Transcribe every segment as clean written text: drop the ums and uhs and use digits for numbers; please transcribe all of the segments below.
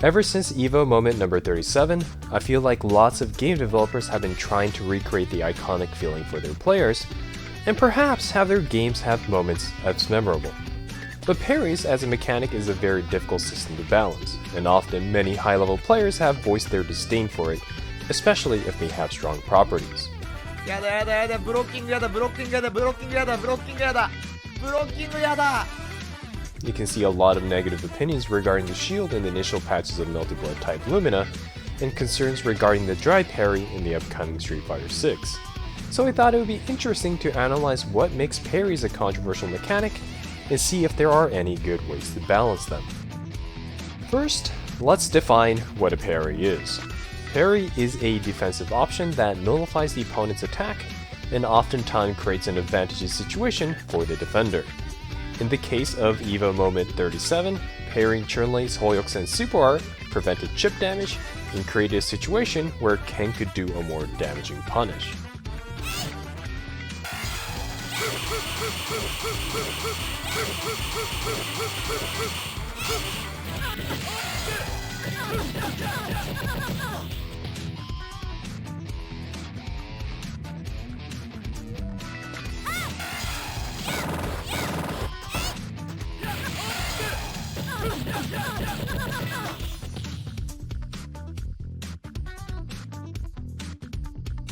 Ever since EVO moment number 37, I feel like lots of game developers have been trying to recreate the iconic feeling for their players, and perhaps have their games have moments as memorable. But parries as a mechanic is a very difficult system to balance, and often many high-level players have voiced their disdain for it, especially if they have strong properties. やだやだやだブロッキングやだブロッキングやだブロッキングやだブロッキングやだブロッキングやだ You can see a lot of negative opinions regarding the shield in the initial patches of Melty Blood type Lumina, and concerns regarding the dry parry in the upcoming Street Fighter 6. So I thought it would be interesting to analyze what makes parries a controversial mechanic, and see if there are any good ways to balance them. First, let's define what a parry is. Parry is a defensive option that nullifies the opponent's attack, and oftentimes creates an advantageous situation for the defender. In the case of EVO Moment 37, parrying Chun-Li's Hoyoksen Super Art prevented chip damage and created a situation where Ken could do a more damaging punish.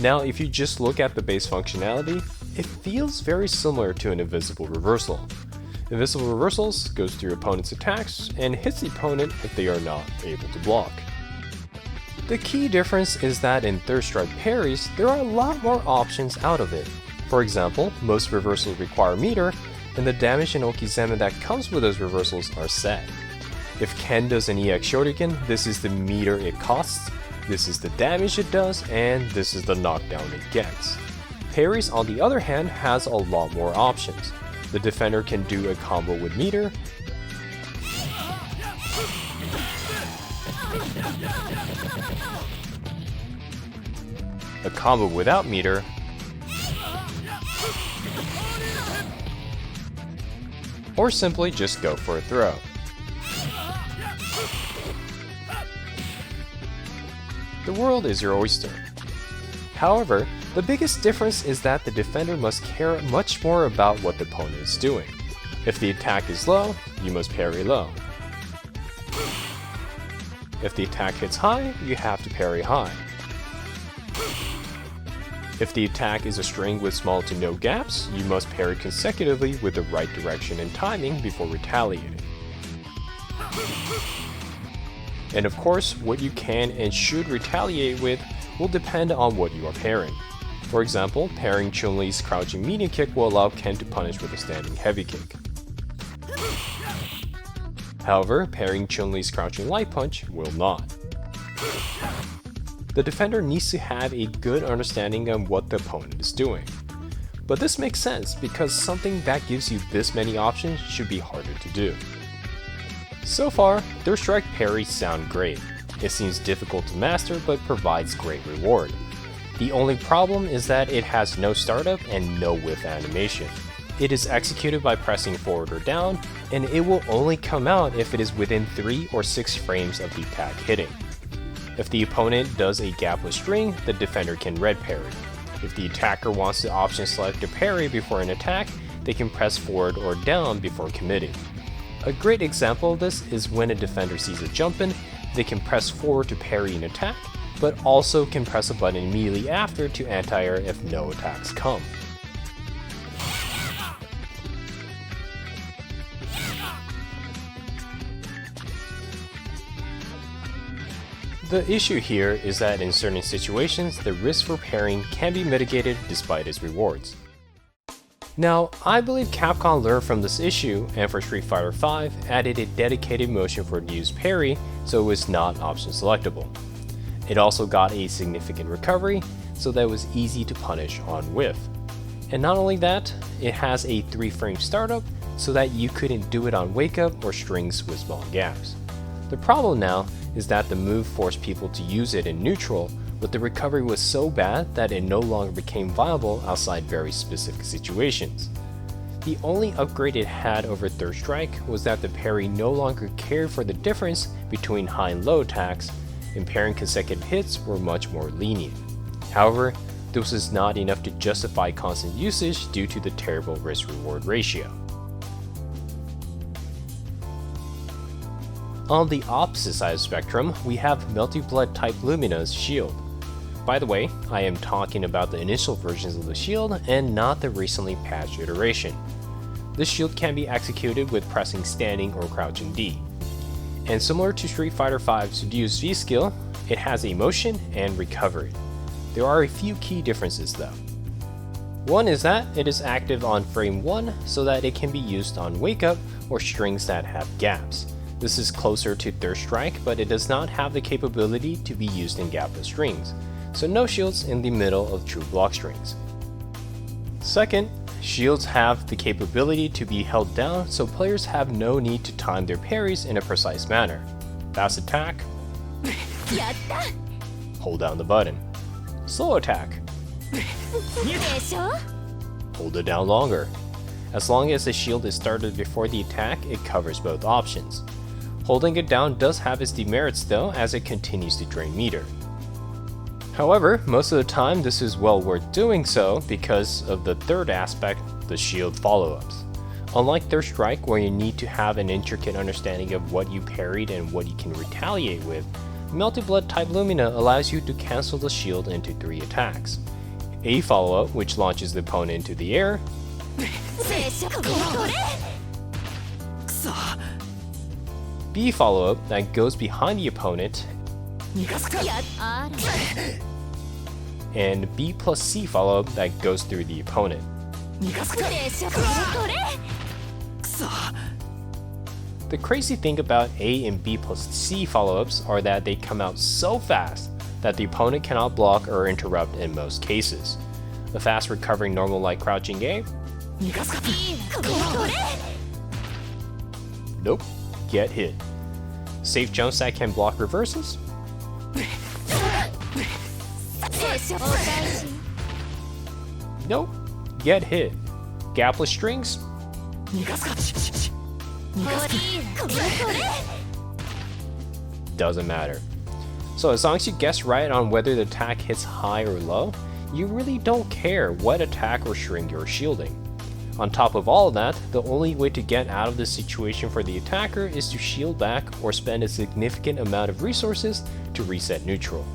Now, if you just look at the base functionality, it feels very similar to an invisible reversal. Invisible reversals goes through opponent's attacks and hits the opponent if they are not able to block. The key difference is that in third strike parries, there are a lot more options out of it. For example, most reversals require meter, and the damage and okizeme that comes with those reversals are set. If Ken does an EX Shoryuken, this is the meter it costs, this is the damage it does, and this is the knockdown it gets. Parries, on the other hand, has a lot more options. The defender can do a combo with meter, a combo without meter, or simply just go for a throw. The world is your oyster. However, the biggest difference is that the defender must care much more about what the opponent is doing. If the attack is low, you must parry low. If the attack hits high, you have to parry high. If the attack is a string with small to no gaps, you must parry consecutively with the right direction and timing before retaliating. And of course, what you can and should retaliate with will depend on what you are parrying. For example, parrying Chun-Li's crouching medium kick will allow Ken to punish with a standing heavy kick. However, parrying Chun-Li's crouching light punch will not. The defender needs to have a good understanding of what the opponent is doing. But this makes sense because something that gives you this many options should be harder to do. So far, third strike parries sound great. It seems difficult to master but provides great reward. The only problem is that it has no startup and no whiff animation. It is executed by pressing forward or down, and it will only come out if it is within 3 or 6 frames of the attack hitting. If the opponent does a gapless string, the defender can red parry. If the attacker wants to option select to parry before an attack, they can press forward or down before committing. A great example of this is when a defender sees a jump in, they can press forward to parry an attack, but also can press a button immediately after to anti-air if no attacks come. The issue here is that in certain situations, the risk for parrying can be mitigated despite its rewards. Now, I believe Capcom learned from this issue, and for Street Fighter V added a dedicated motion for it to use parry, so it was not option selectable. It also got a significant recovery, so that it was easy to punish on whiff. And not only that, it has a 3-frame startup, so that you couldn't do it on wake up or strings with small gaps. The problem now is that the move forced people to use it in neutral, but the recovery was so bad that it no longer became viable outside very specific situations. The only upgrade it had over Third Strike was that the parry no longer cared for the difference between high and low attacks, and pairing consecutive hits were much more lenient. However, this was not enough to justify constant usage due to the terrible risk-reward ratio. On the opposite side of the spectrum, we have Melty Blood type Lumina's shield. By the way, I am talking about the initial versions of the shield and not the recently patched iteration. This shield can be executed with pressing standing or crouching D. And similar to Street Fighter V's Ryu's V skill, it has a motion and recovery. There are a few key differences though. One is that it is active on frame 1 so that it can be used on wake up or strings that have gaps. This is closer to Third Strike, but it does not have the capability to be used in gapless strings, so no shields in the middle of true block strings. Second, shields have the capability to be held down, so players have no need to time their parries in a precise manner. Fast attack, hold down the button. Slow attack, hold it down longer. As long as the shield is started before the attack, it covers both options. Holding it down does have its demerits though, as it continues to drain meter. However, most of the time this is well worth doing so because of the third aspect, the shield follow-ups. Unlike Third Strike, where you need to have an intricate understanding of what you parried and what you can retaliate with, Melty Blood type Lumina allows you to cancel the shield into 3 attacks. A follow-up, which launches the opponent into the air, B follow-up that goes behind the opponent, and B plus C follow-up that goes through the opponent. The crazy thing about A and B plus C follow-ups are that they come out so fast that the opponent cannot block or interrupt in most cases. A fast recovering normal like crouching A? Nope, get hit. Safe jumps that can block reversals? Nope, get hit. Gapless strings? Doesn't matter. So as long as you guess right on whether the attack hits high or low, you really don't care what attack or string you're shielding. On top of all of that, the only way to get out of this situation for the attacker is to shield back or spend a significant amount of resources to reset neutral.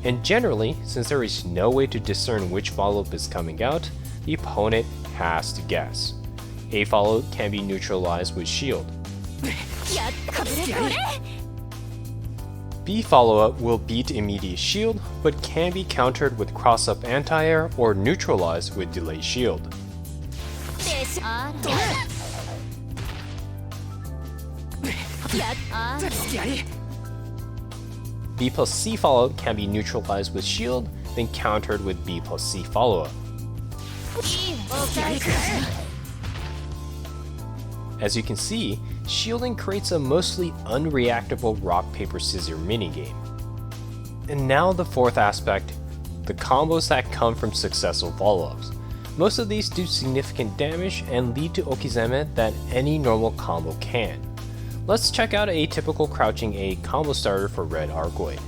And generally, since there is no way to discern which follow-up is coming out, the opponent has to guess. A follow-up can be neutralized with shield. B follow-up will beat immediate shield, but can be countered with cross-up anti-air or neutralized with delay shield. B plus C follow-up can be neutralized with shield, then countered with B plus C follow-up. As you can see, shielding creates a mostly unreactable rock, paper, scissors minigame. And now the fourth aspect, the combos that come from successful follow-ups. Most of these do significant damage and lead to okizeme that any normal combo can. Let's check out a typical crouching A combo starter for Red Argoid.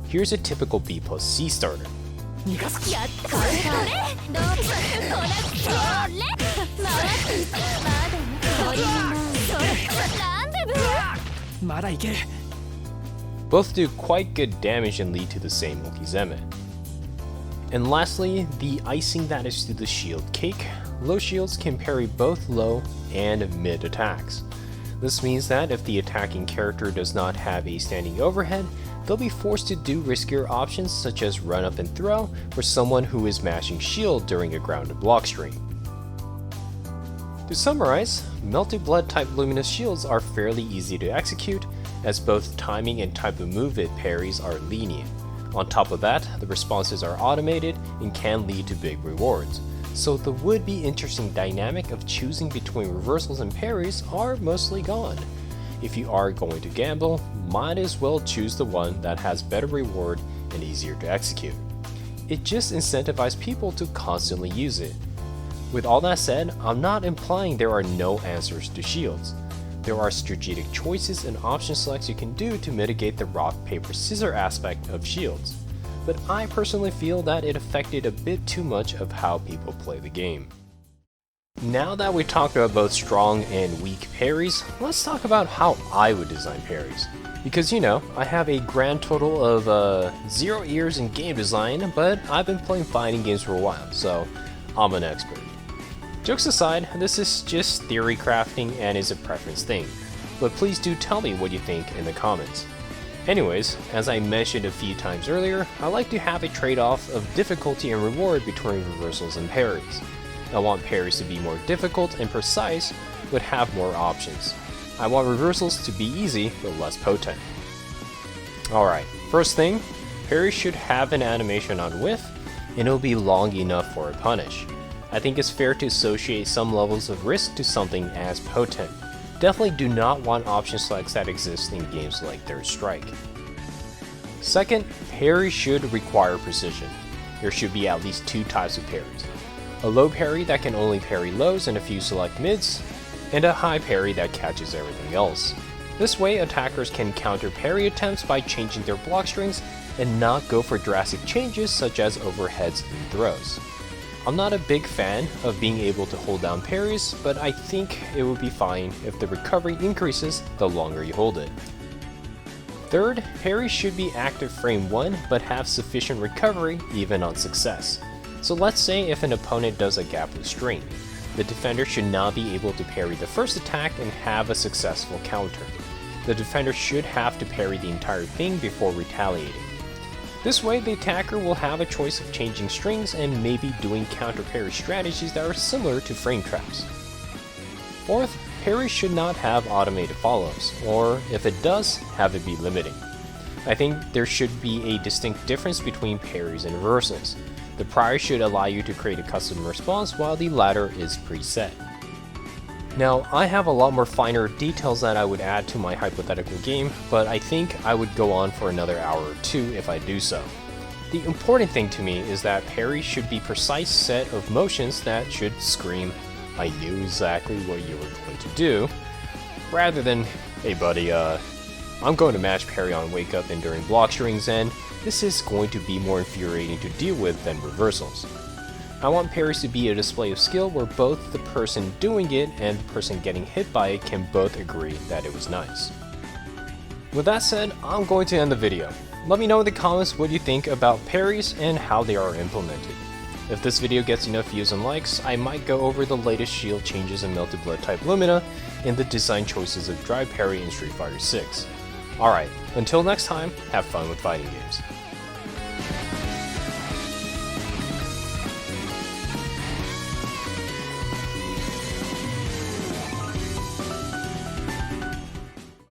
Here's a typical B plus C starter. Both do quite good damage and lead to the same okizeme. And lastly, the icing that is to the shield cake. Low shields can parry both low and mid attacks. This means that if the attacking character does not have a standing overhead, they'll be forced to do riskier options such as run up and throw for someone who is mashing shield during a grounded block string. To summarize, Melty Blood type Luminous shields are fairly easy to execute, as both timing and type of move it parries are lenient. On top of that, the responses are automated and can lead to big rewards, so the would-be interesting dynamic of choosing between reversals and parries are mostly gone. if you are going to gamble, might as well choose the one that has better reward and easier to execute. It just incentivizes people to constantly use it. With all that said, I'm not implying there are no answers to shields. There are strategic choices and option selects you can do to mitigate the rock, paper, scissors aspect of shields, but I personally feel that it affected a bit too much of how people play the game. Now that we talked about both strong and weak parries, let's talk about how I would design parries. Because you know, I have a grand total of 0 years in game design, but I've been playing fighting games for a while, so I'm an expert. Jokes aside, this is just theory crafting and is a preference thing, but please do tell me what you think in the comments. Anyways, as I mentioned a few times earlier, I like to have a trade-off of difficulty and reward between reversals and parries. I want parries to be more difficult and precise, but have more options. I want reversals to be easy, but less potent. Alright, first thing, parries should have an animation on whiff, and it'll be long enough for a punish. I think it's fair to associate some levels of risk to something as potent. Definitely do not want option selects that exist in games like Third Strike. Second, parry should require precision. There should be at least 2 types of parries. A low parry that can only parry lows and a few select mids, and a high parry that catches everything else. This way, attackers can counter parry attempts by changing their block strings and not go for drastic changes such as overheads and throws. I'm not a big fan of being able to hold down parries, but I think it would be fine if the recovery increases the longer you hold it. Third, parries should be active frame 1 but have sufficient recovery even on success. So let's say if an opponent does a gapless string, the defender should not be able to parry the first attack and have a successful counter. The defender should have to parry the entire thing before retaliating. This way, the attacker will have a choice of changing strings and maybe doing counter parry strategies that are similar to frame traps. Fourth, parry should not have automated follows, or if it does, have it be limiting. I think there should be a distinct difference between parries and reversals. The prior should allow you to create a custom response while the latter is preset. Now, I have a lot more finer details that I would add to my hypothetical game, but I think I would go on for another hour or 2 if I do so. The important thing to me is that parry should be precise set of motions that should scream, "I knew exactly what you were going to do," rather than, "Hey buddy, I'm going to match parry on wake up and during block strings, and this is going to be more infuriating to deal with than reversals." I want parries to be a display of skill where both the person doing it and the person getting hit by it can both agree that it was nice. With that said, I'm going to end the video. Let me know in the comments what you think about parries and how they are implemented. If this video gets enough views and likes, I might go over the latest shield changes in Melty Blood type Lumina and the design choices of Drive Parry in Street Fighter 6. Alright, until next time, have fun with fighting games.